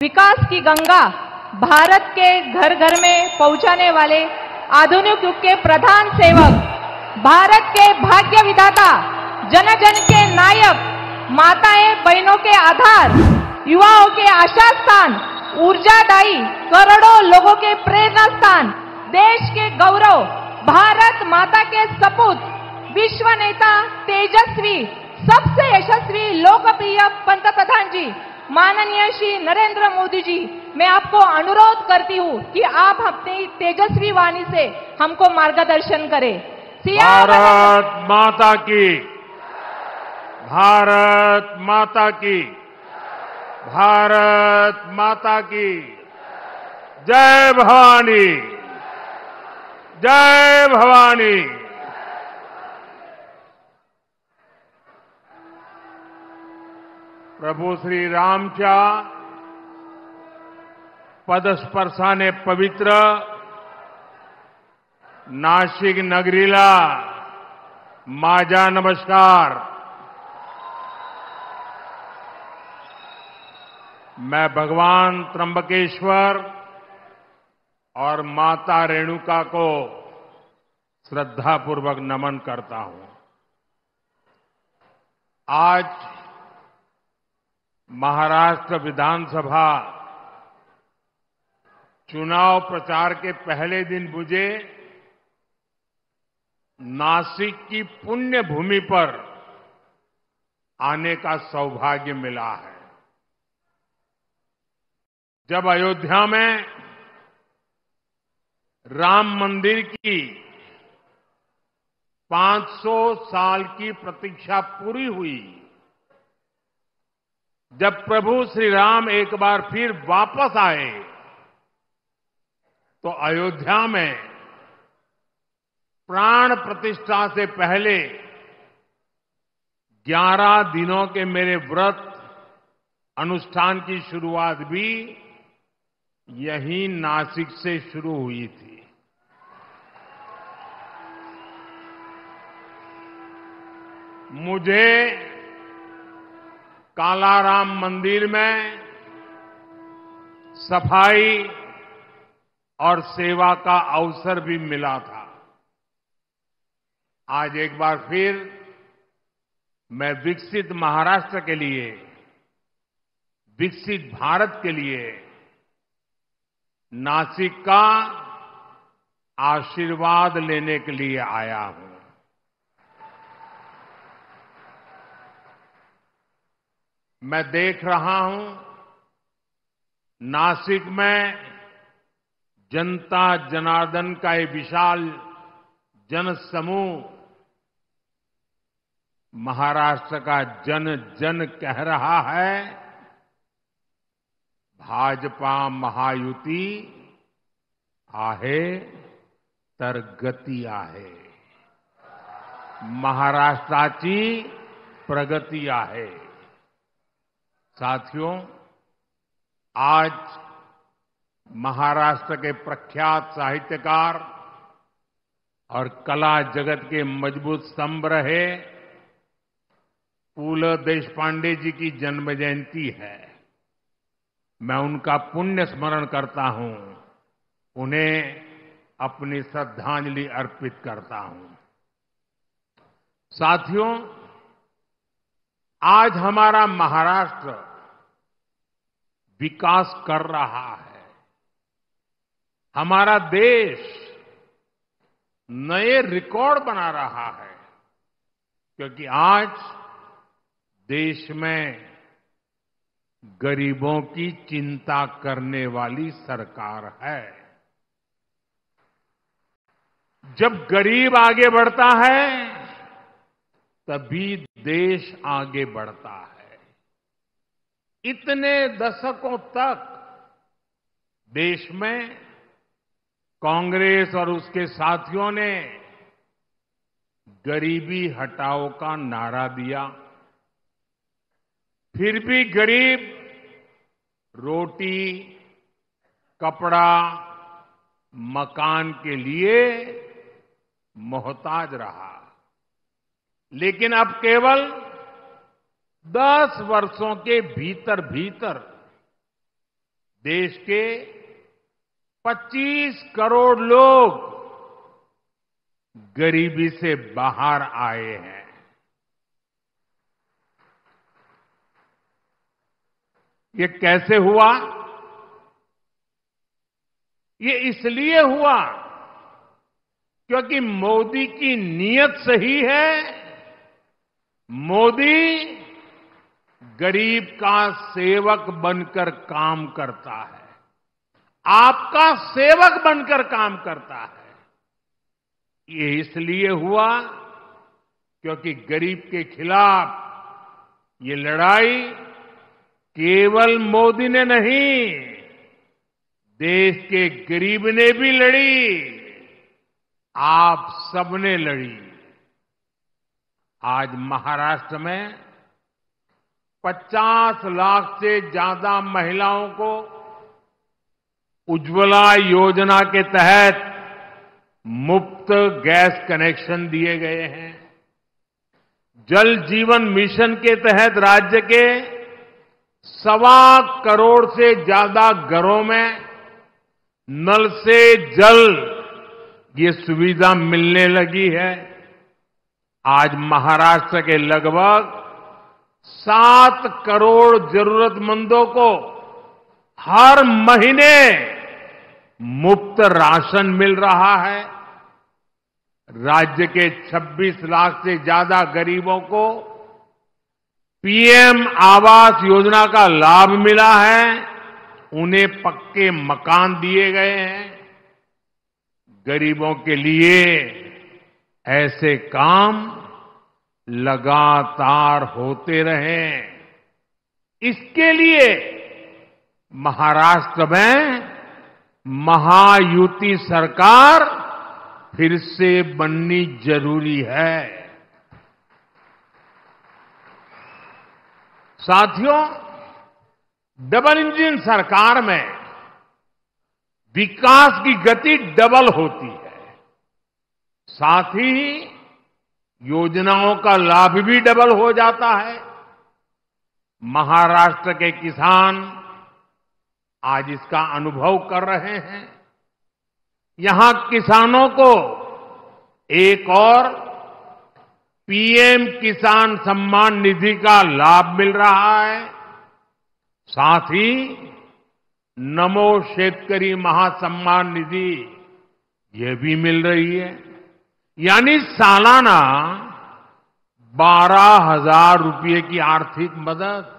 विकास की गंगा भारत के घर घर में पहुंचाने वाले आधुनिक युग के प्रधान सेवक, भारत के भाग्य विधाता, जन जन के नायक, माताएं बहनों के आधार, युवाओं के आशा स्थान, ऊर्जादायी करोड़ों लोगों के प्रेरणा स्थान, देश के गौरव, भारत माता के सपूत, विश्व नेता, तेजस्वी, सबसे यशस्वी लोकप्रिय पंतप्रधान जी माननीय श्री नरेंद्र मोदी जी, मैं आपको अनुरोध करती हूँ कि आप अपनी तेजस्वी वाणी से हमको मार्गदर्शन करें। भारत माता की, भारत माता की, भारत माता की जय भवानी, जय भवानी। प्रभु श्री रामच्या पदस्पर्शाने पवित्र नाशिक नगरीला माझा नमस्कार। मैं भगवान त्र्यंबकेश्वर और माता रेणुका को श्रद्धापूर्वक नमन करता हूं। आज महाराष्ट्र विधानसभा चुनाव प्रचार के पहले दिन मुझे नासिक की पुण्य भूमि पर आने का सौभाग्य मिला है। जब अयोध्या में राम मंदिर की 500 साल की प्रतीक्षा पूरी हुई, जब प्रभु श्री राम एक बार फिर वापस आए, तो अयोध्या में प्राण प्रतिष्ठा से पहले 11 दिनों के मेरे व्रत अनुष्ठान की शुरुआत भी यहीं नासिक से शुरू हुई थी। मुझे कालाराम मंदिर में सफाई और सेवा का अवसर भी मिला था। आज एक बार फिर मैं विकसित महाराष्ट्र के लिए, विकसित भारत के लिए नासिक का आशीर्वाद लेने के लिए आया हूं। मैं देख रहा हूं नासिक में जनता जनार्दन का ये विशाल जनसमूह महाराष्ट्र का जन जन कह रहा है, भाजपा महायुती आहे तर गती आहे, महाराष्ट्राची प्रगती आहे। साथियों, आज महाराष्ट्र के प्रख्यात साहित्यकार और कला जगत के मजबूत स्तंभ रहे पू. ल. देशपांडे जी की जन्म जयंती है। मैं उनका पुण्य स्मरण करता हूं, उन्हें अपनी श्रद्धांजलि अर्पित करता हूं। साथियों, आज हमारा महाराष्ट्र विकास कर रहा है। हमारा देश नए रिकॉर्ड बना रहा है, क्योंकि आज देश में गरीबों की चिंता करने वाली सरकार है। जब गरीब आगे बढ़ता है, तभी देश आगे बढ़ता है। इतने दशकों तक देश में कांग्रेस और उसके साथियों ने गरीबी हटाओ का नारा दिया, फिर भी गरीब रोटी, कपड़ा, मकान के लिए मोहताज रहा। लेकिन अब केवल 10 वर्षों के भीतर भीतर देश के 25 करोड़ लोग गरीबी से बाहर आए हैं। ये कैसे हुआ? ये इसलिए हुआ क्योंकि मोदी की नीयत सही है। मोदी गरीब का सेवक बनकर काम करता है, आपका सेवक बनकर काम करता है। ये इसलिए हुआ क्योंकि गरीब के खिलाफ ये लड़ाई केवल मोदी ने नहीं, देश के गरीब ने भी लड़ी, आप सबने लड़ी। आज महाराष्ट्र में 50 लाख से ज्यादा महिलाओं को उज्ज्वला योजना के तहत मुफ्त गैस कनेक्शन दिए गए हैं। जल जीवन मिशन के तहत राज्य के 1.25 करोड़ से ज्यादा घरों में नल से जल ये सुविधा मिलने लगी है। आज महाराष्ट्र के लगभग 7 करोड़ जरूरतमंदों को हर महीने मुफ्त राशन मिल रहा है। राज्य के 26 लाख से ज्यादा गरीबों को पीएम आवास योजना का लाभ मिला है, उन्हें पक्के मकान दिए गए हैं। गरीबों के लिए ऐसे काम लगातार होते रहें, इसके लिए महाराष्ट्र में महायुति सरकार फिर से बननी जरूरी है। साथियों, डबल इंजन सरकार में विकास की गति डबल होती है, साथ ही योजनाओं का लाभ भी डबल हो जाता है। महाराष्ट्र के किसान आज इसका अनुभव कर रहे हैं। यहां किसानों को एक और पीएम किसान सम्मान निधि का लाभ मिल रहा है, साथ ही नमो शेतकरी महासम्मान निधि ये भी मिल रही है। यानी सालाना 12,000 रुपये की आर्थिक मदद।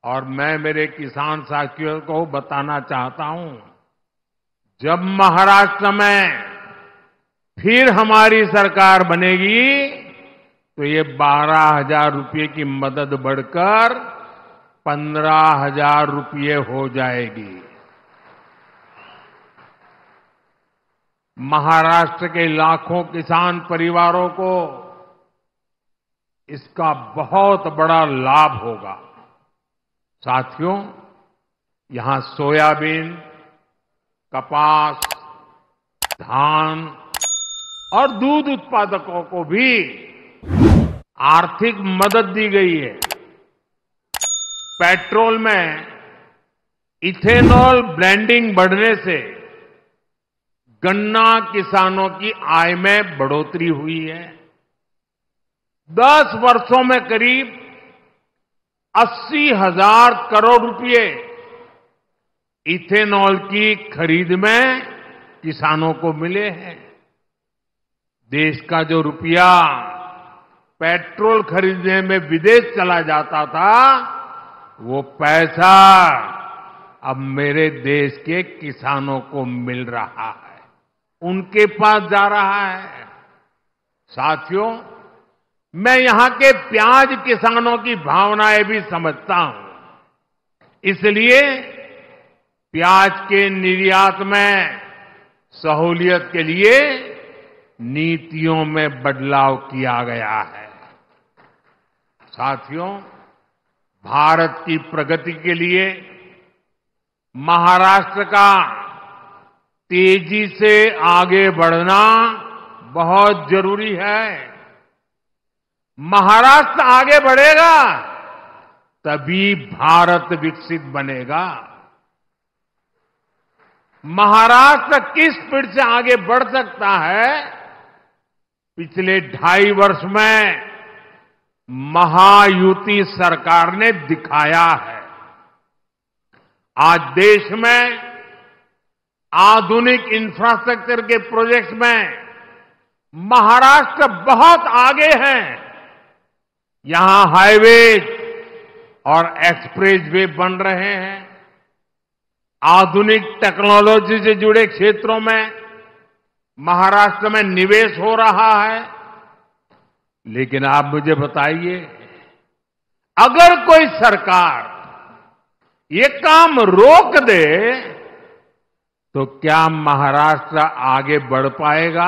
और मैं मेरे किसान साथियों को बताना चाहता हूं, जब महाराष्ट्र में फिर हमारी सरकार बनेगी तो ये 12,000 रुपये की मदद बढ़कर 15,000 रुपये हो जाएगी। महाराष्ट्र के लाखों किसान परिवारों को इसका बहुत बड़ा लाभ होगा। साथियों, यहां सोयाबीन, कपास, धान और दूध उत्पादकों को भी आर्थिक मदद दी गई है। पेट्रोल में इथेनॉल ब्लेंडिंग बढ़ने से गन्ना किसानों की आय में बढ़ोतरी हुई है। 10 वर्षों में करीब 80,000 करोड़ रुपए इथेनॉल की खरीद में किसानों को मिले हैं। देश का जो रुपया पेट्रोल खरीदने में विदेश चला जाता था, वो पैसा अब मेरे देश के किसानों को मिल रहा है, उनके पास जा रहा है। साथियों, मैं यहां के प्याज किसानों की भावनाएं भी समझता हूं, इसलिए प्याज के निर्यात में सहूलियत के लिए नीतियों में बदलाव किया गया है। साथियों, भारत की प्रगति के लिए महाराष्ट्र का तेजी से आगे बढ़ना बहुत जरूरी है। महाराष्ट्र आगे बढ़ेगा तभी भारत विकसित बनेगा। महाराष्ट्र किस स्पीड से आगे बढ़ सकता है, पिछले 2.5 वर्ष में महायुति सरकार ने दिखाया है। आज देश में आधुनिक इंफ्रास्ट्रक्चर के प्रोजेक्ट्स में महाराष्ट्र बहुत आगे है। यहां हाईवेज और एक्सप्रेसवे बन रहे हैं। आधुनिक टेक्नोलॉजी से जुड़े क्षेत्रों में महाराष्ट्र में निवेश हो रहा है। लेकिन आप मुझे बताइए, अगर कोई सरकार ये काम रोक दे तो क्या महाराष्ट्र आगे बढ़ पाएगा?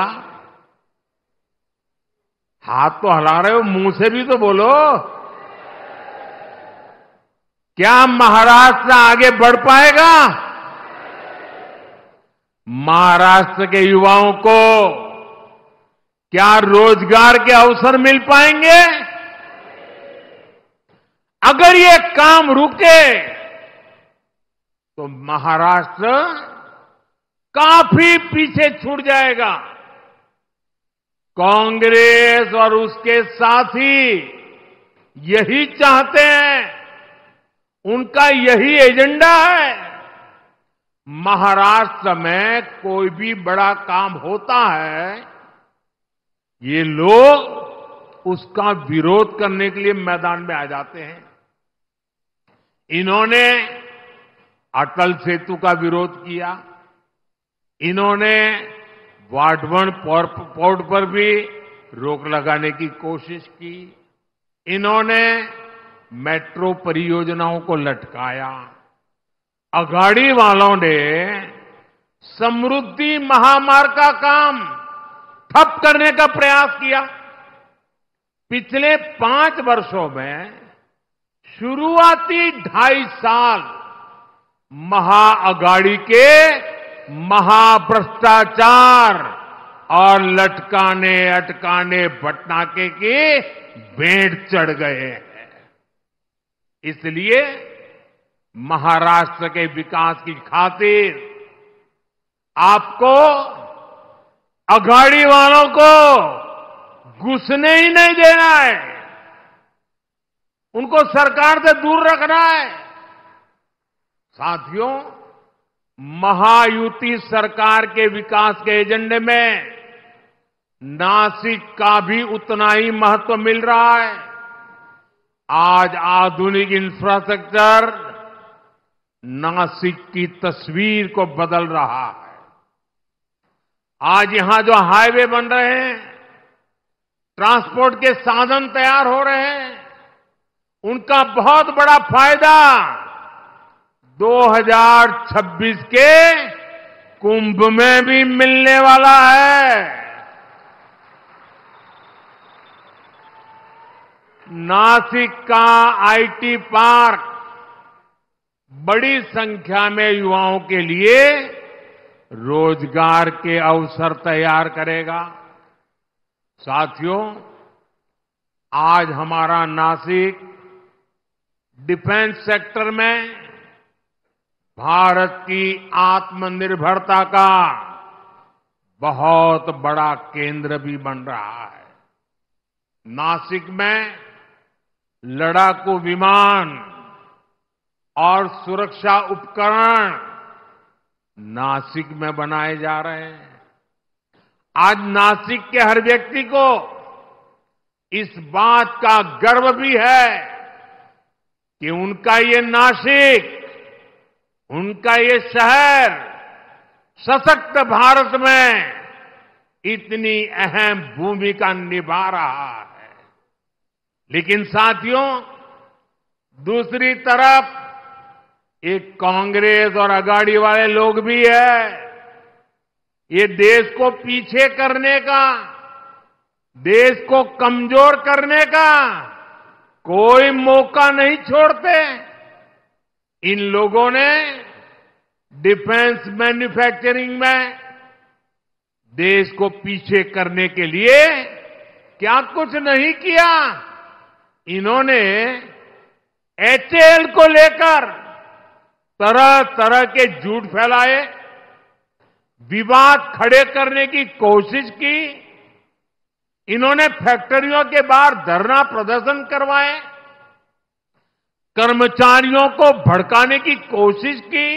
हाथ तो हिला रहे हो, मुंह से भी तो बोलो। क्या महाराष्ट्र आगे बढ़ पाएगा? महाराष्ट्र के युवाओं को क्या रोजगार के अवसर मिल पाएंगे? अगर ये काम रुके तो महाराष्ट्र काफी पीछे छूट जाएगा। कांग्रेस और उसके साथी यही चाहते हैं, उनका यही एजेंडा है। महाराष्ट्र में कोई भी बड़ा काम होता है, ये लोग उसका विरोध करने के लिए मैदान में आ जाते हैं। इन्होंने अटल सेतु का विरोध किया, इन्होंने वाटवन पोर्ट पर भी रोक लगाने की कोशिश की, इन्होंने मेट्रो परियोजनाओं को लटकाया। अघाड़ी वालों ने समृद्धि महामार्ग का काम ठप करने का प्रयास किया। पिछले 5 वर्षों में शुरुआती 2.5 साल महाअघाड़ी के महाभ्रष्टाचार और लटकाने अटकाने भटनाके की भेंट चढ़ गए हैं। इसलिए महाराष्ट्र के विकास की खातिर आपको अघाड़ी वालों को घुसने ही नहीं देना है, उनको सरकार से दूर रखना है। साथियों, महायुति सरकार के विकास के एजेंडे में नासिक का भी उतना ही महत्व मिल रहा है। आज आधुनिक इंफ्रास्ट्रक्चर नासिक की तस्वीर को बदल रहा है। आज यहां जो हाईवे बन रहे हैं, ट्रांसपोर्ट के साधन तैयार हो रहे हैं, उनका बहुत बड़ा फायदा 2026 के कुंभ में भी मिलने वाला है। नासिक का आईटी पार्क बड़ी संख्या में युवाओं के लिए रोजगार के अवसर तैयार करेगा। साथियों, आज हमारा नासिक डिफेंस सेक्टर में भारत की आत्मनिर्भरता का बहुत बड़ा केंद्र भी बन रहा है। नासिक में लड़ाकू विमान और सुरक्षा उपकरण नासिक में बनाए जा रहे हैं। आज नासिक के हर व्यक्ति को इस बात का गर्व भी है कि उनका ये नासिक, उनका ये शहर सशक्त भारत में इतनी अहम भूमिका निभा रहा है। लेकिन साथियों, दूसरी तरफ एक कांग्रेस और अघाड़ी वाले लोग भी है। ये देश को पीछे करने का, देश को कमजोर करने का कोई मौका नहीं छोड़ते। इन लोगों ने डिफेंस मैन्युफैक्चरिंग में देश को पीछे करने के लिए क्या कुछ नहीं किया। इन्होंने एचएएल को लेकर तरह तरह के झूठ फैलाए, विवाद खड़े करने की कोशिश की, इन्होंने फैक्ट्रियों के बाहर धरना प्रदर्शन करवाए, कर्मचारियों को भड़काने की कोशिश की,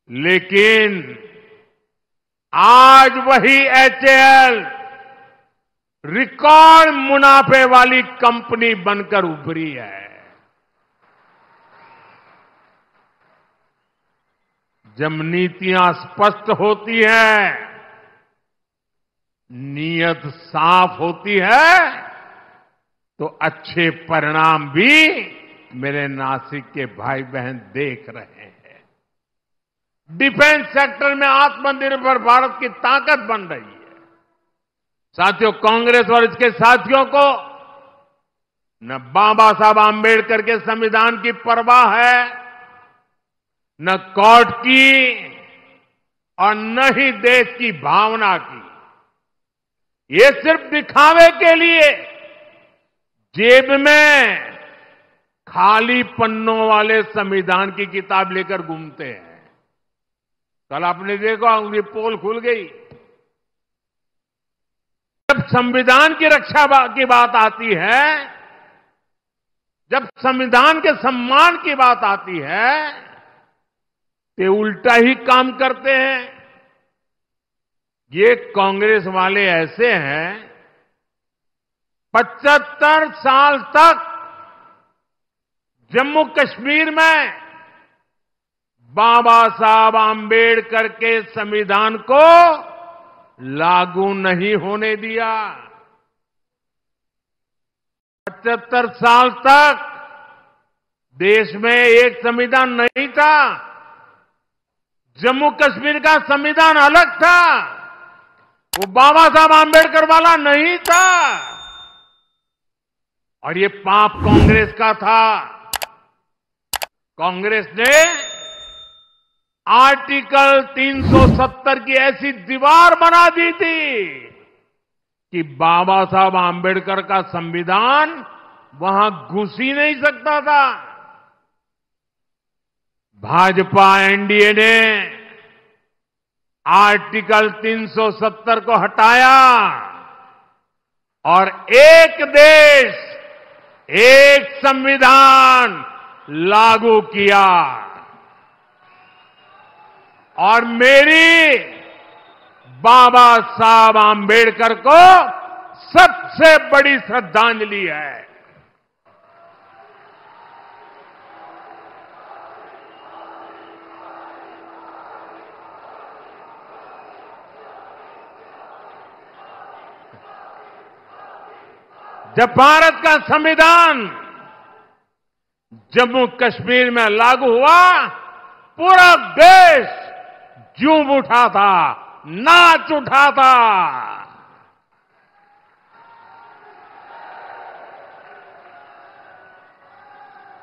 लेकिन आज वही एचएएल रिकॉर्ड मुनाफे वाली कंपनी बनकर उभरी है। जब नीतियां स्पष्ट होती है, नीयत साफ होती है, तो अच्छे परिणाम भी मेरे नासिक के भाई बहन देख रहे हैं। डिफेंस सेक्टर में आत्मनिर्भर भारत की ताकत बन रही है। साथियों, कांग्रेस और इसके साथियों को न बाबा साहब आंबेडकर के संविधान की परवाह है, न कोर्ट की और न ही देश की भावना की। ये सिर्फ दिखावे के लिए जेब में खाली पन्नों वाले संविधान की किताब लेकर घूमते हैं। कल आपने देखा, उनकी पोल खुल गई। जब संविधान की रक्षा की बात आती है, जब संविधान के सम्मान की बात आती है, ते उल्टा ही काम करते हैं। ये कांग्रेस वाले ऐसे हैं, 75 साल तक जम्मू कश्मीर में बाबा साहब आंबेडकर के संविधान को लागू नहीं होने दिया। 75 साल तक देश में एक संविधान नहीं था। जम्मू कश्मीर का संविधान अलग था, वो बाबा साहब आंबेडकर वाला नहीं था। और ये पाप कांग्रेस का था। कांग्रेस ने आर्टिकल 370 की ऐसी दीवार बना दी थी कि बाबा साहब आंबेडकर का संविधान वहां घुस ही नहीं सकता था। भाजपा एनडीए ने आर्टिकल 370 को हटाया और एक देश, एक संविधान लागू किया। और मेरी बाबा साहब आंबेडकर को सबसे बड़ी श्रद्धांजलि है। जब भारत का संविधान जम्मू कश्मीर में लागू हुआ, पूरा देश झूम उठा था, नाच उठा था।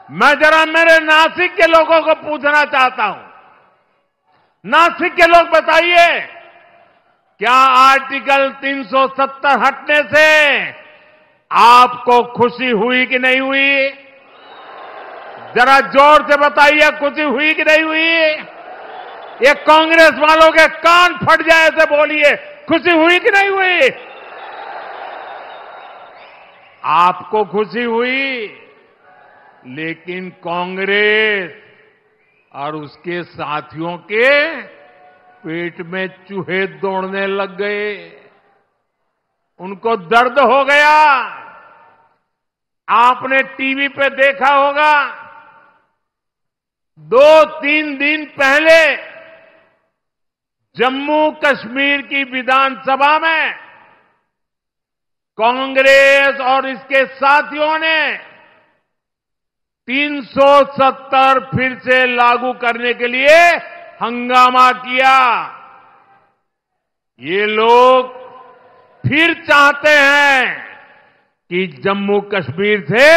मैं जरा मेरे नासिक के लोगों को पूछना चाहता हूं, नासिक के लोग बताइए, क्या आर्टिकल 370 हटने से आपको खुशी हुई कि नहीं हुई? जरा जोर से बताइए, खुशी हुई कि नहीं हुई? ये कांग्रेस वालों के कान फट जाए ऐसे बोलिए, खुशी हुई कि नहीं हुई? आपको खुशी हुई, लेकिन कांग्रेस और उसके साथियों के पेट में चूहे दौड़ने लग गए। उनको दर्द हो गया। आपने टीवी पे देखा होगा, 2-3 दिन पहले जम्मू कश्मीर की विधानसभा में कांग्रेस और इसके साथियों ने 370 फिर से लागू करने के लिए हंगामा किया। ये लोग फिर चाहते हैं कि जम्मू कश्मीर से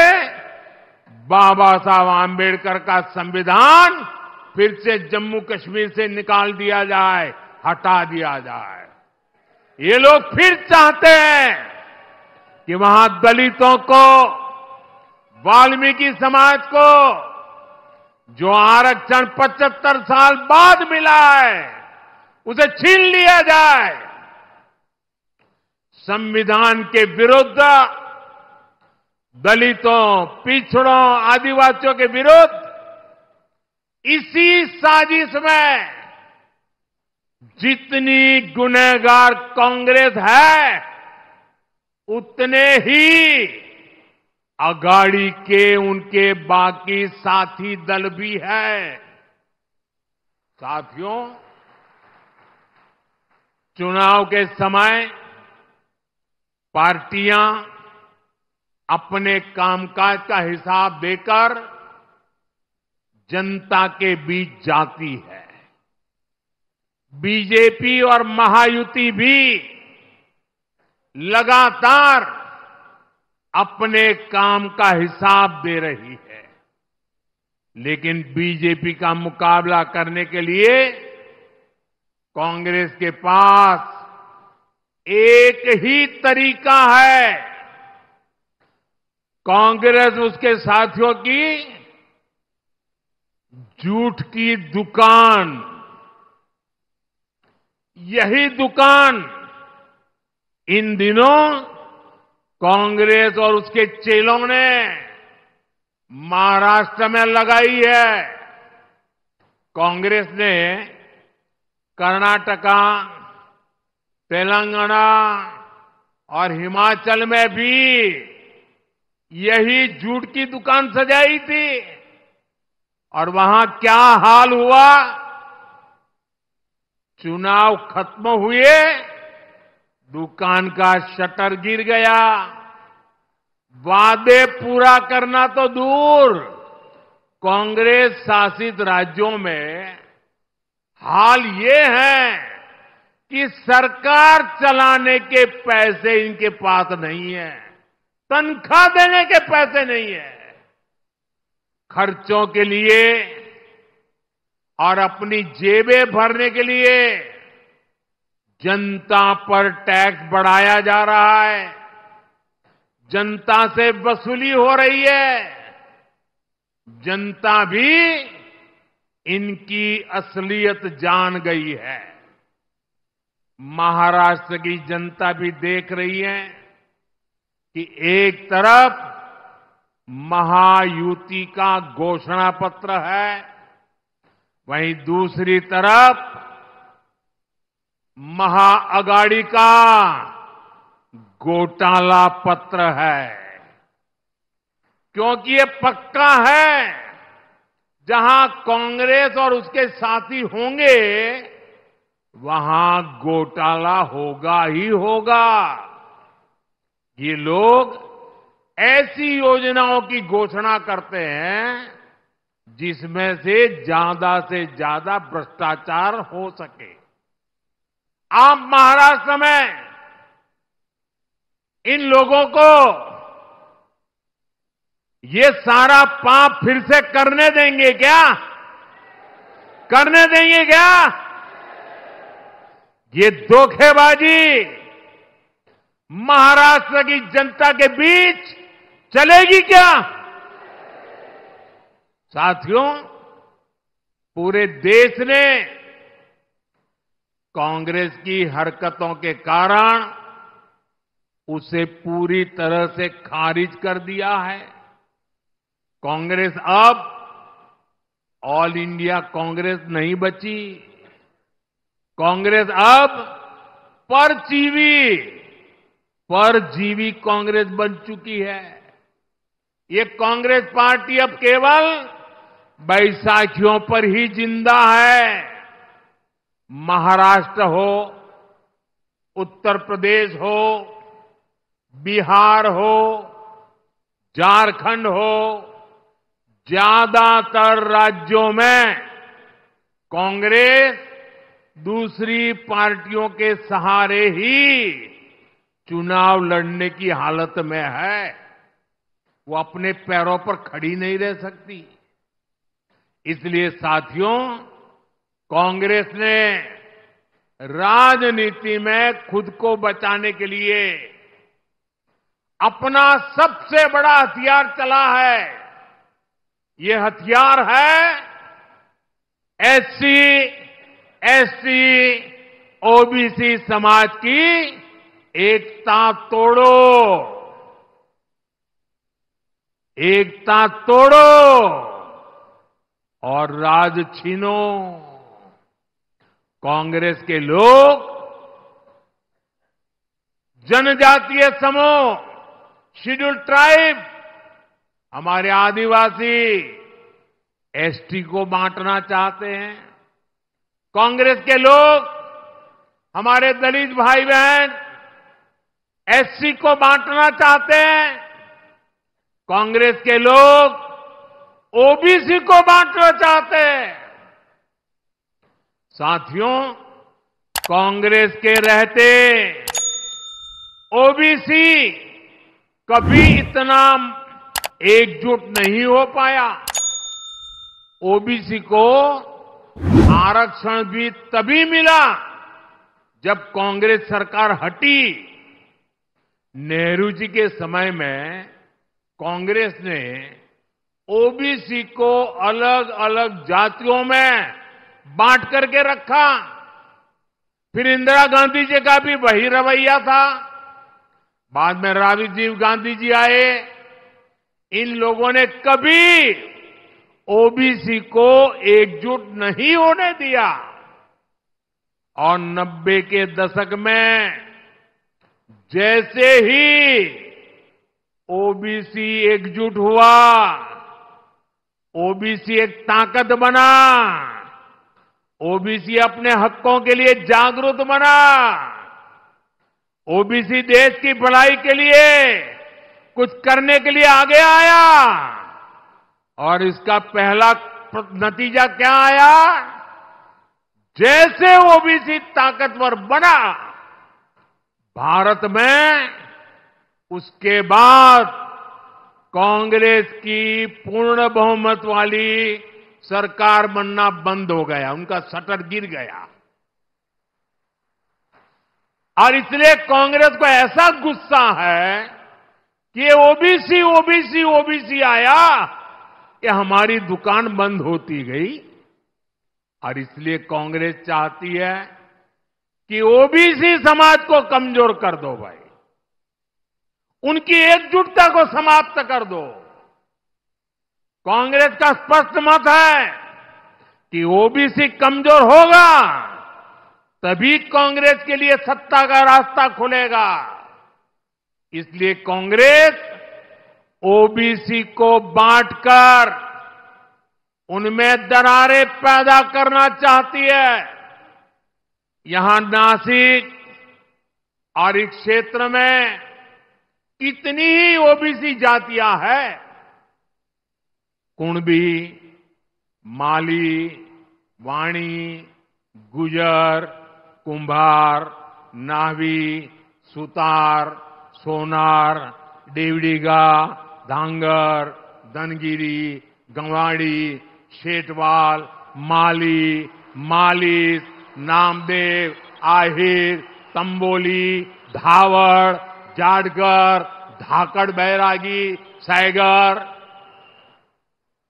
बाबा साहब आंबेडकर का संविधान फिर से जम्मू कश्मीर से निकाल दिया जाए, हटा दिया जाए। ये लोग फिर चाहते हैं कि वहां दलितों को, वाल्मीकि समाज को जो आरक्षण 75 साल बाद मिला है, उसे छीन लिया जाए। संविधान के विरुद्ध, दलितों, पिछड़ों, आदिवासियों के विरुद्ध इसी साजिश में जितनी गुनहगार कांग्रेस है, उतने ही अगाड़ी के उनके बाकी साथी दल भी है। साथियों, चुनाव के समय पार्टियां अपने कामकाज का हिसाब देकर जनता के बीच जाती है। बीजेपी और महायुति भी लगातार अपने काम का हिसाब दे रही है, लेकिन बीजेपी का मुकाबला करने के लिए कांग्रेस के पास एक ही तरीका है। कांग्रेस उसके साथियों की झूठ की दुकान, यही दुकान इन दिनों कांग्रेस और उसके चेलों ने महाराष्ट्र में लगाई है। कांग्रेस ने कर्नाटका, तेलंगाना और हिमाचल में भी यही झूठ की दुकान सजाई थी, और वहां क्या हाल हुआ? चुनाव खत्म हुए, दुकान का शटर गिर गया। वादे पूरा करना तो दूर, कांग्रेस शासित राज्यों में हाल ये है कि सरकार चलाने के पैसे इनके पास नहीं है, तनख्वाह देने के पैसे नहीं है। खर्चों के लिए और अपनी जेबें भरने के लिए जनता पर टैक्स बढ़ाया जा रहा है, जनता से वसूली हो रही है। जनता भी इनकी असलियत जान गई है। महाराष्ट्र की जनता भी देख रही है कि एक तरफ महायुति का घोषणा पत्र है, वहीं दूसरी तरफ महाअगाड़ी का घोटाला पत्र है। क्योंकि ये पक्का है, जहां कांग्रेस और उसके साथी होंगे वहां घोटाला होगा ही होगा। ये लोग ऐसी योजनाओं की घोषणा करते हैं जिसमें से ज्यादा भ्रष्टाचार हो सके। आप महाराष्ट्र में इन लोगों को ये सारा पाप फिर से करने देंगे क्या? करने देंगे क्या? ये धोखेबाजी महाराष्ट्र की जनता के बीच चलेगी क्या? साथियों, पूरे देश ने कांग्रेस की हरकतों के कारण उसे पूरी तरह से खारिज कर दिया है। कांग्रेस अब ऑल इंडिया कांग्रेस नहीं बची। कांग्रेस अब परजीवी कांग्रेस बन चुकी है। ये कांग्रेस पार्टी अब केवल बैसाखियों पर ही जिंदा है। महाराष्ट्र हो, उत्तर प्रदेश हो, बिहार हो, झारखंड हो, ज्यादातर राज्यों में कांग्रेस दूसरी पार्टियों के सहारे ही चुनाव लड़ने की हालत में है। वो अपने पैरों पर खड़ी नहीं रह सकती। इसलिए साथियों, कांग्रेस ने राजनीति में खुद को बचाने के लिए अपना सबसे बड़ा हथियार चला है। ये हथियार है एससी, एसटी ओबीसी समाज की एकता तोड़ो, एकता तोड़ो और राज छीनो। कांग्रेस के लोग जनजातीय समूह, शेड्यूल्ड ट्राइब, हमारे आदिवासी, एसटी को बांटना चाहते हैं। कांग्रेस के लोग हमारे दलित भाई बहन, एससी को बांटना चाहते हैं। कांग्रेस के लोग ओबीसी को बांटना चाहते हैं। साथियों, कांग्रेस के रहते ओबीसी कभी इतना एकजुट नहीं हो पाया। ओबीसी को आरक्षण भी तभी मिला जब कांग्रेस सरकार हटी। नेहरू जी के समय में कांग्रेस ने ओबीसी को अलग अलग जातियों में बांट करके रखा। फिर इंदिरा गांधी जी का भी वही रवैया था। बाद में राजीव गांधी जी आए। इन लोगों ने कभी ओबीसी को एकजुट नहीं होने दिया। और 90 के दशक में जैसे ही ओबीसी एकजुट हुआ, ओबीसी एक ताकत बना, ओबीसी अपने हकों के लिए जागरूक बना, ओबीसी देश की भलाई के लिए कुछ करने के लिए आगे आया। और इसका पहला नतीजा क्या आया? जैसे ओबीसी ताकतवर बना भारत में, उसके बाद कांग्रेस की पूर्ण बहुमत वाली सरकार बनना बंद हो गया, उनका शटर गिर गया। और इसलिए कांग्रेस को ऐसा गुस्सा है कि ओबीसी ओबीसी ओबीसी आया, ये हमारी दुकान बंद होती गई। और इसलिए कांग्रेस चाहती है कि ओबीसी समाज को कमजोर कर दो भाई, उनकी एकजुटता को समाप्त कर दो। कांग्रेस का स्पष्ट मत है कि ओबीसी कमजोर होगा तभी कांग्रेस के लिए सत्ता का रास्ता खुलेगा। इसलिए कांग्रेस ओबीसी को बांटकर उनमें दरारें पैदा करना चाहती है। यहां नासिक और इस क्षेत्र में कितनी ही ओबीसी जातियां हैं, कुणबी, माली, वाणी, गुजर, कुंभार, नावी, सुतार, सोनार, देवड़ीगा, धांगर, धनगिरी, गंवाड़ी, शेटवाल, माली, मालिस, नामदेव, आहिर, तंबोली, धावड़, जाटगर, धाकड़ बैरागी, सैगर,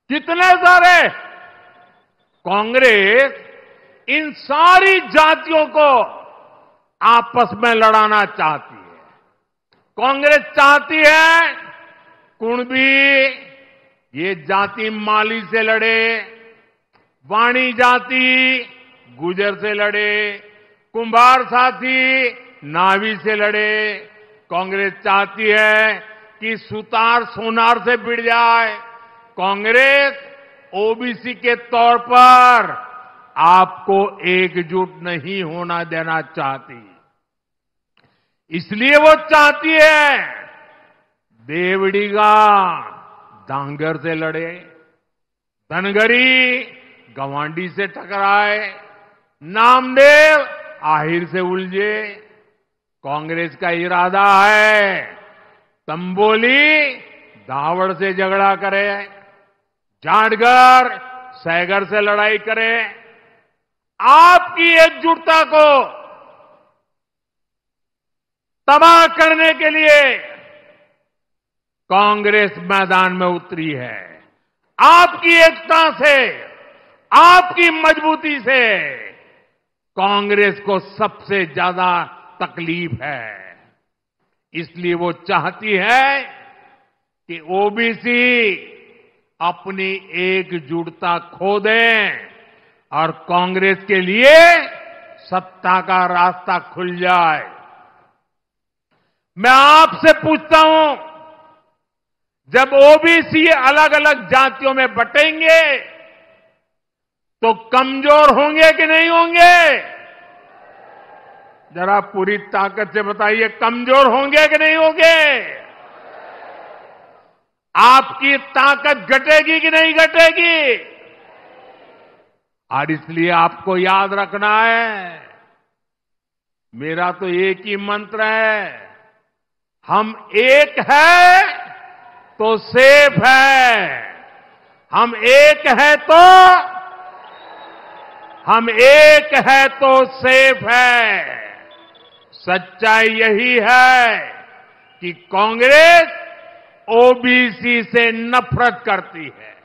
कितने सारे। कांग्रेस इन सारी जातियों को आपस में लड़ाना चाहती है। कांग्रेस चाहती है कुणबी ये जाति माली से लड़े, वाणी जाति गुजर से लड़े, कुंभार साथी नावी से लड़े। कांग्रेस चाहती है कि सुतार सोनार से भिड़ जाए। कांग्रेस ओबीसी के तौर पर आपको एकजुट नहीं होना देना चाहती। इसलिए वो चाहती है देवड़ीगा धांगर से लड़े, धनगरी गवांडी से टकराए, नामदेव आहिर से उलझे। कांग्रेस का इरादा है तंबोली धावड़ से झगड़ा करे, जाटगर सैगर से लड़ाई करे। आपकी एकजुटता को तबाह करने के लिए कांग्रेस मैदान में उतरी है। आपकी एकता से, आपकी मजबूती से कांग्रेस को सबसे ज्यादा तकलीफ है। इसलिए वो चाहती है कि ओबीसी अपनी एकजुटता खो दें और कांग्रेस के लिए सत्ता का रास्ता खुल जाए। मैं आपसे पूछता हूं, जब ओबीसी अलग अलग जातियों में बटेंगे तो कमजोर होंगे कि नहीं होंगे? जरा पूरी ताकत से बताइए, कमजोर होंगे कि नहीं होंगे? आपकी ताकत घटेगी कि नहीं घटेगी? और इसलिए आपको याद रखना है, मेरा तो एक ही मंत्र है, हम एक है तो सेफ है। हम एक है तो सेफ है। सच्चाई यही है कि कांग्रेस ओबीसी से नफरत करती है।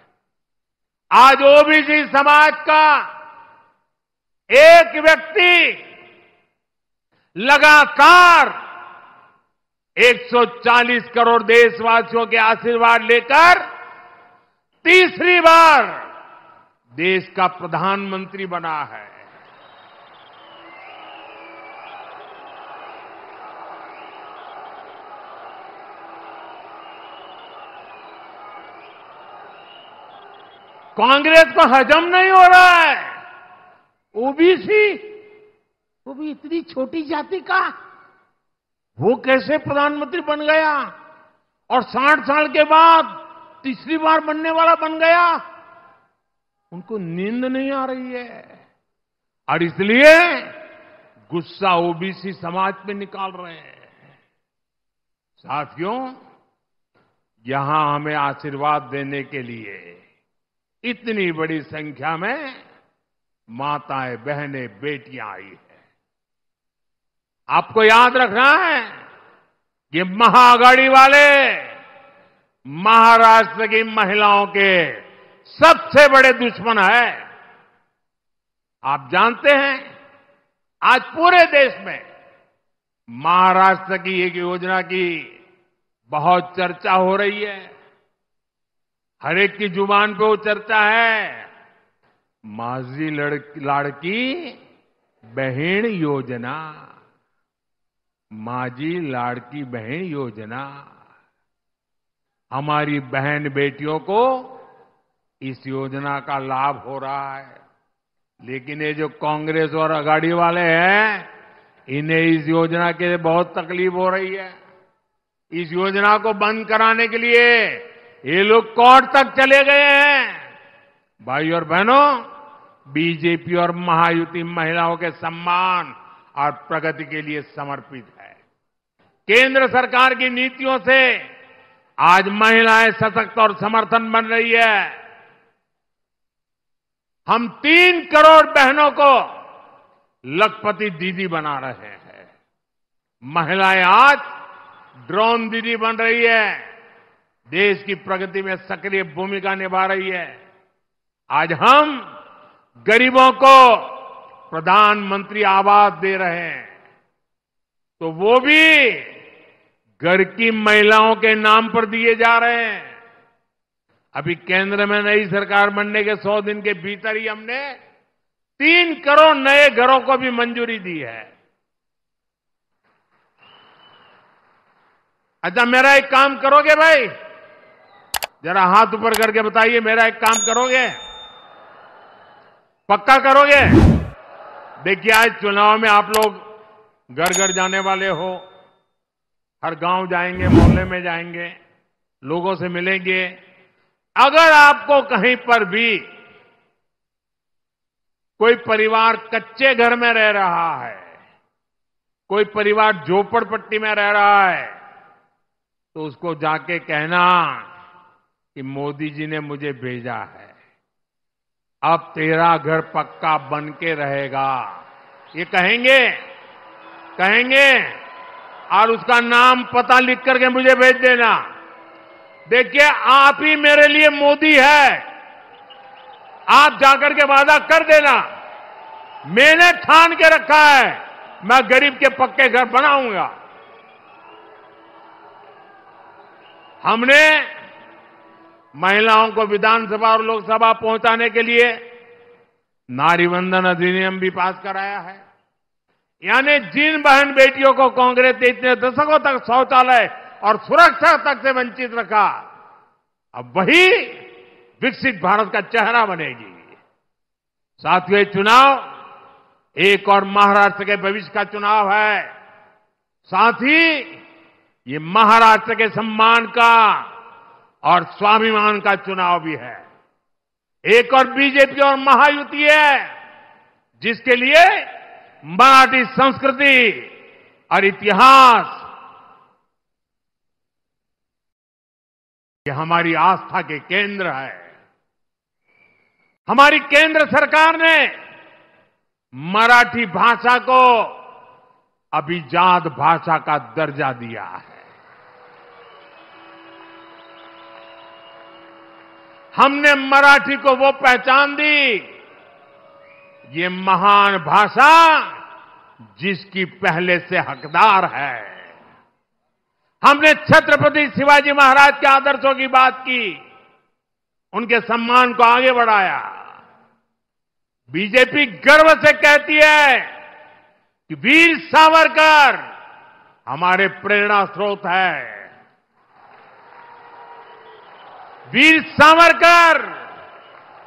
आज ओबीसी समाज का एक व्यक्ति लगातार 140 करोड़ देशवासियों के आशीर्वाद लेकर तीसरी बार देश का प्रधानमंत्री बना है। कांग्रेस को हजम नहीं हो रहा है, ओबीसी, वो भी इतनी छोटी जाति का, वो कैसे प्रधानमंत्री बन गया और 60 साल के बाद तीसरी बार बनने वाला बन गया। उनको नींद नहीं आ रही है और इसलिए गुस्सा ओबीसी समाज पे निकाल रहे हैं। साथियों, यहां हमें आशीर्वाद देने के लिए इतनी बड़ी संख्या में माताएं, बहनें, बेटियां आई है। आपको याद रखना है कि महाआघाड़ी वाले महाराष्ट्र की महिलाओं के सबसे बड़े दुश्मन है। आप जानते हैं, आज पूरे देश में महाराष्ट्र की एक योजना की बहुत चर्चा हो रही है। हर एक की जुबान पे वो चर्चा है, माझी लाड़की बहन योजना, माझी लाड़की बहन योजना। हमारी बहन बेटियों को इस योजना का लाभ हो रहा है, लेकिन ये जो कांग्रेस और आघाड़ी वाले हैं, इन्हें इस योजना के लिए बहुत तकलीफ हो रही है। इस योजना को बंद कराने के लिए ये लोग कोर्ट तक चले गए हैं। भाई और बहनों, बीजेपी और महायुति महिलाओं के सम्मान और प्रगति के लिए समर्पित है। केंद्र सरकार की नीतियों से आज महिलाएं सशक्त और समर्थन बन रही है। हम 3 करोड़ बहनों को लखपति दीदी बना रहे हैं। महिलाएं आज ड्रोन दीदी बन रही है, देश की प्रगति में सक्रिय भूमिका निभा रही है। आज हम गरीबों को प्रधानमंत्री आवास दे रहे हैं, तो वो भी घर की महिलाओं के नाम पर दिए जा रहे हैं। अभी केंद्र में नई सरकार बनने के 100 दिन के भीतर ही हमने 3 करोड़ नए घरों को भी मंजूरी दी है। अच्छा, मेरा एक काम करोगे भाई? जरा हाथ ऊपर करके बताइए, मेरा एक काम करोगे? पक्का करोगे? देखिए, आज चुनाव में आप लोग घर घर जाने वाले हो, हर गांव जाएंगे, मोहल्ले में जाएंगे, लोगों से मिलेंगे। अगर आपको कहीं पर भी कोई परिवार कच्चे घर में रह रहा है, कोई परिवार झोपड़पट्टी में रह रहा है, तो उसको जाके कहना कि मोदी जी ने मुझे भेजा है, अब तेरा घर पक्का बन के रहेगा। ये कहेंगे और उसका नाम पता लिख करके मुझे भेज देना। देखिए, आप ही मेरे लिए मोदी है। आप जाकर के वादा कर देना मैंने ठान के रखा है, मैं गरीब के पक्के घर बनाऊंगा। हमने महिलाओं को विधानसभा और लोकसभा पहुंचाने के लिए नारी वंदन अधिनियम भी पास कराया है। यानी जिन बहन बेटियों को कांग्रेस ने इतने दशकों तक शौचालय और सुरक्षा तक से वंचित रखा, अब वही विकसित भारत का चेहरा बनेगी। साथियों, चुनाव एक और महाराष्ट्र के भविष्य का चुनाव है। साथ ही ये महाराष्ट्र के सम्मान का और स्वाभिमान का चुनाव भी है। एक और बीजेपी और महायुति है, जिसके लिए मराठी संस्कृति और इतिहास ये हमारी आस्था के केंद्र है। हमारी केंद्र सरकार ने मराठी भाषा को अभिजात भाषा का दर्जा दिया है। हमने मराठी को वो पहचान दी, ये महान भाषा जिसकी पहले से हकदार है। हमने छत्रपति शिवाजी महाराज के आदर्शों की बात की, उनके सम्मान को आगे बढ़ाया। बीजेपी गर्व से कहती है कि वीर सावरकर हमारे प्रेरणा स्रोत है। वीर सावरकर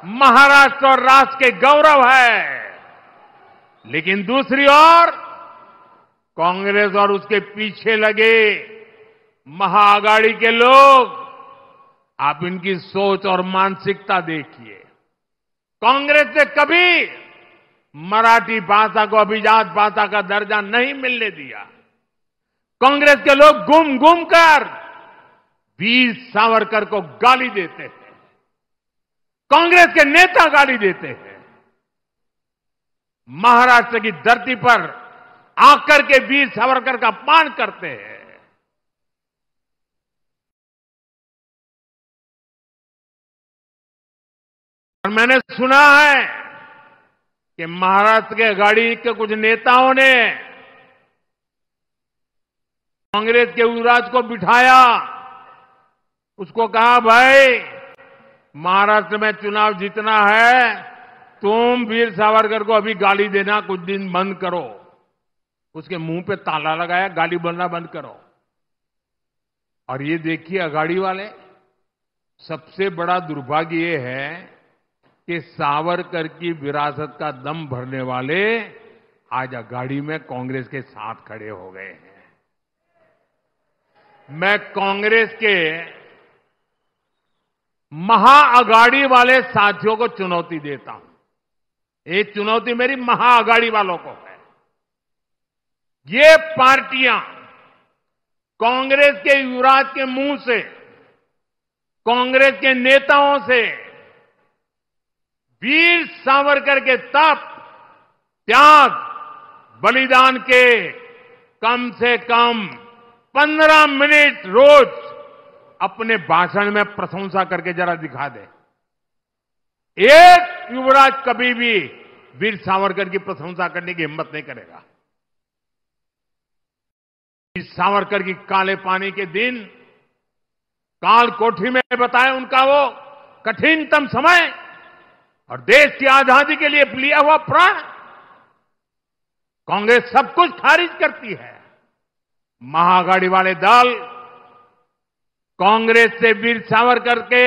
महाराष्ट्र और राष्ट्र के गौरव है। लेकिन दूसरी ओर कांग्रेस और उसके पीछे लगे महाआघाड़ी के लोग, आप इनकी सोच और मानसिकता देखिए। कांग्रेस ने कभी मराठी भाषा को अभिजात भाषा का दर्जा नहीं मिलने दिया। कांग्रेस के लोग घूम घूम कर वीर सावरकर को गाली देते हैं, कांग्रेस के नेता गाली देते हैं। महाराष्ट्र की धरती पर आकर के वीर सावरकर का अपमान करते हैं। और मैंने सुना है कि महाराष्ट्र के आघाड़ी के कुछ नेताओं ने कांग्रेस के युवराज को बिठाया, उसको कहा, भाई महाराष्ट्र में चुनाव जीतना है, तुम वीर सावरकर को अभी गाली देना कुछ दिन बंद करो। उसके मुंह पे ताला लगाया, गाली बोलना बंद करो। और ये देखिए आघाड़ी वाले, सबसे बड़ा दुर्भाग्य ये है कि सावरकर की विरासत का दम भरने वाले आज आघाड़ी में कांग्रेस के साथ खड़े हो गए हैं। मैं कांग्रेस के महाआघाड़ी वाले साथियों को चुनौती देता हूं। ये चुनौती मेरी महाआघाड़ी वालों को है। ये पार्टियां कांग्रेस के युवराज के मुंह से, कांग्रेस के नेताओं से वीर सावरकर के तप, त्याग, बलिदान के कम से कम 15 मिनट रोज अपने भाषण में प्रशंसा करके जरा दिखा दे। एक युवराज कभी भी वीर सावरकर की प्रशंसा करने की हिम्मत नहीं करेगा। वीर सावरकर की काले पानी के दिन काल कोठी में बताए उनका वो कठिनतम समय और देश की आजादी के लिए लिया हुआ प्राण। कांग्रेस सब कुछ खारिज करती है। महाआघाड़ी वाले दल कांग्रेस से वीर सावरकर के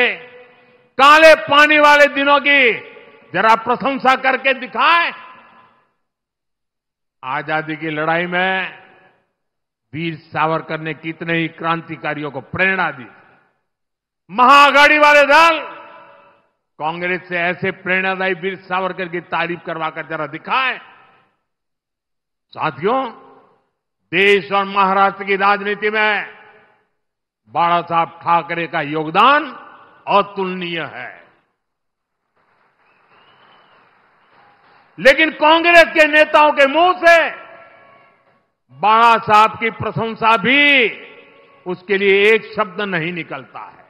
काले पानी वाले दिनों की जरा प्रशंसा करके दिखाए। आजादी की लड़ाई में वीर सावरकर ने कितने ही क्रांतिकारियों को प्रेरणा दी। महाआघाड़ी वाले दल कांग्रेस से ऐसे प्रेरणादायी वीर सावरकर की तारीफ करवाकर जरा दिखाए। साथियों, देश और महाराष्ट्र की राजनीति में बाला साहब ठाकरे का योगदान अतुलनीय है। लेकिन कांग्रेस के नेताओं के मुंह से बाला साहब की प्रशंसा भी उसके लिए एक शब्द नहीं निकलता है।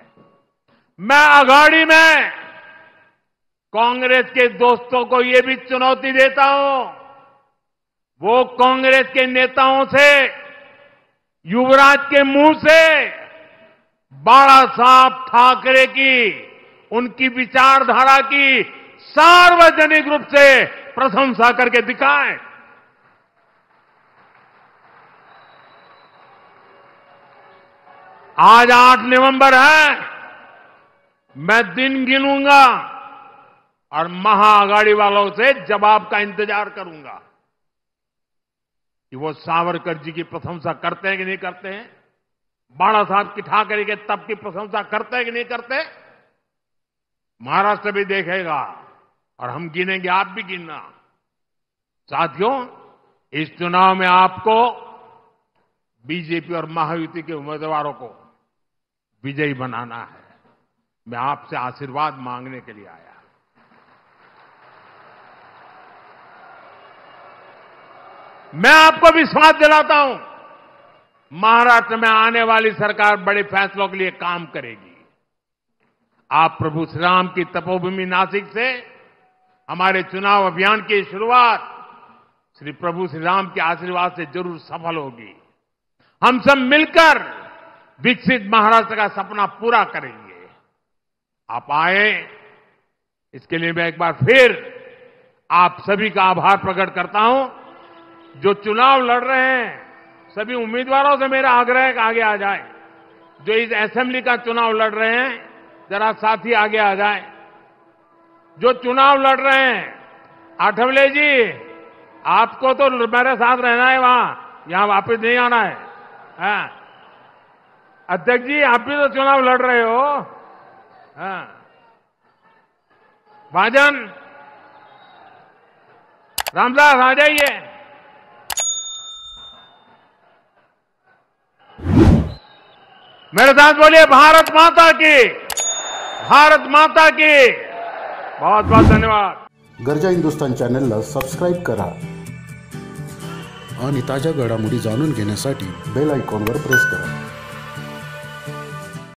मैं आघाड़ी में कांग्रेस के दोस्तों को ये भी चुनौती देता हूं, वो कांग्रेस के नेताओं से युवराज के मुंह से बाला साहब ठाकरे की, उनकी विचारधारा की सार्वजनिक रूप से प्रशंसा करके दिखाएं। आज 8 नवंबर है, मैं दिन गिनूंगा और महाआघाड़ी वालों से जवाब का इंतजार करूंगा कि वो सावरकर जी की प्रशंसा करते हैं कि नहीं करते हैं, बाला साहब की ठाकरे के तप की प्रशंसा करते हैं कि नहीं करते। महाराष्ट्र भी देखेगा और हम गिनेंगे, आप भी गिनना। साथियों, इस चुनाव में आपको बीजेपी और महायुति के उम्मीदवारों को विजयी बनाना है। मैं आपसे आशीर्वाद मांगने के लिए आया। मैं आपको विश्वास दिलाता हूं, महाराष्ट्र में आने वाली सरकार बड़े फैसलों के लिए काम करेगी। आप प्रभु श्री राम की तपोभूमि नासिक से हमारे चुनाव अभियान की शुरुआत श्री प्रभु श्री राम के आशीर्वाद से जरूर सफल होगी। हम सब मिलकर विकसित महाराष्ट्र का सपना पूरा करेंगे। आप आए, इसके लिए मैं एक बार फिर आप सभी का आभार प्रकट करता हूं। जो चुनाव लड़ रहे हैं, सभी उम्मीदवारों से मेरा आग्रह है कि आगे आ जाए। जो इस असेंबली का चुनाव लड़ रहे हैं, जरा साथी आगे आ जाए। जो चुनाव लड़ रहे हैं, आठवले जी, आपको तो मेरे साथ रहना है, वहां यहां वापस नहीं आना है। हाँ। अध्यक्ष जी, आप भी तो चुनाव लड़ रहे हो। हाँ। भाजन, रामदास आ जाइए। मेरे साथ बोलिए, भारत माता की, भारत माता की। बहुत बहुत धन्यवाद। गरजा हिंदुस्तान चॅनलला सबस्क्राईब करा आणि ताज्या घडामोडी जाणून घेण्यासाठी बेल आयकॉनवर प्रेस करा।